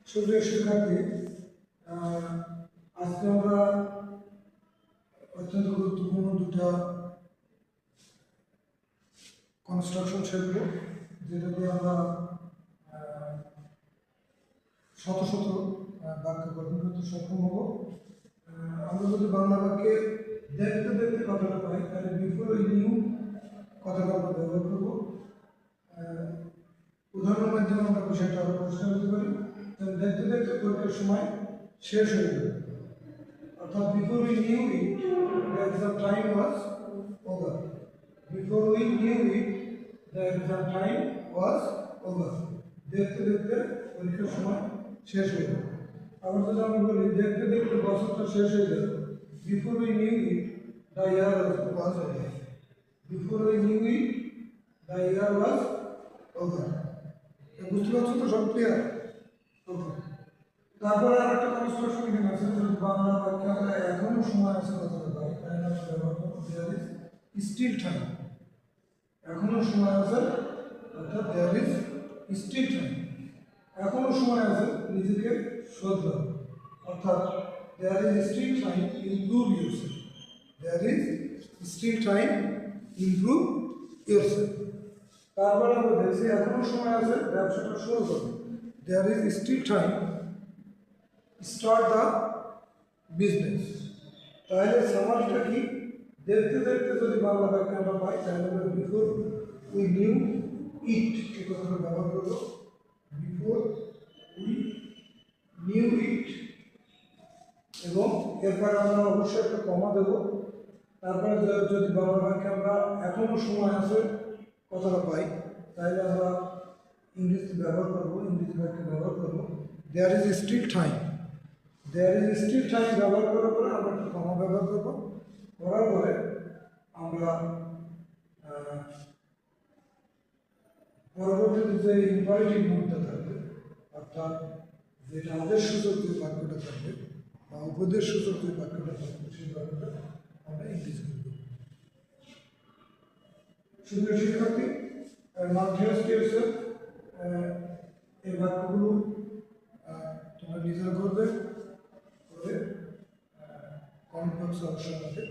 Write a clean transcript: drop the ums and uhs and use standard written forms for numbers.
সুপ্রিয় শিক্ষার্থী, আজকে আমরা অত্যন্ত গুরুত্বপূর্ণ দুটা কনস্ট্রাকশন শিখব, যেটা দিয়ে আমরা শত শত বাক্য গঠন করতে সক্ষম হব। আমরা যদি বাংলা বাক্যে দেখতে দেখতে কথাটা পাই, তাহলে বিফোর ওই নিউ কথাটা আমরা ব্যবহার করব। উদাহরণের মাধ্যমে আমরা বিষয়টা আরো পরিষ্কার করতে পারি। তাহলে দেখতে দেখতে পরীক্ষার সময় শেষ হয়ে যাবে, অর্থাৎ before we knew it the exam time was over. Before we knew it the exam time was over. দেখতে দেখতে পরীক্ষার সময় শেষ হয়ে যাবে। আবার যদি আমি বলি দেখতে দেখতে বছরটা শেষ হয়ে যাবে, before we knew it the year was over. Before we knew it the year was over. বুঝতে পারছো তো? সব ক্লিয়ার? ওকে। তারপরে আর একটা কনস্ট্রাকশন এখানে আছে, যদি বাংলা বাক্যে আমরা এখনো সময় আছে কথাটা পাই, তাহলে আমরা ব্যবহার করবো দেয়ার ইজ স্টিল টাইম। এখনো সময় আছে, অর্থাৎ দেয়ার ইজ স্টিল টাইম। এখনো সময় আছে নিজেকে শোধরাও, অর্থাৎ there is still time improve yourself. There is still time improve yourself. তারপরে আমরা দেখছি এখনো সময় আছে ব্যবসাটা শুরু করবে। There is still time start the business. তাহলে সামারিটা কি? দেখতে দেখতে যদি বাংলা বাক্যে আমরা পাই, তাহলে আমরা বিফোর উই নিউ ইট এই কথাটা ব্যবহার করবো। বিফোর উই নিউ ইট, এবং এরপরে আমরা অবশ্যই একটা কমা দেবো। তারপরে যদি বাংলা বাক্যে আমরা এখনো সময় আছে কথাটা পাই, তাহলে আমরা ইংরেজি ব্যবহার করবো, ইংরেজি বাক্যে ব্যবহার করবো there is still time. There is still time ব্যবহার করার পরে আমরা একটা কমা ব্যবহার করবো। করার পরে আমরা পরবর্তীতে যে ইম্পারেটিভ মুডটা থাকবে, অর্থাৎ যেটা আদেশসূচক যে বাক্যটা থাকবে বা উপদেশসূচক যে বাক্যটা থাকবে, সেই বাক্যটা আমরা ইংরেজি করব। সুপ্রিয় শিক্ষার্থী, এই বাক্যগুলো তোমরা নিজেরা করবে, করে কমেন্ট বক্সে অবশ্যই আমাকে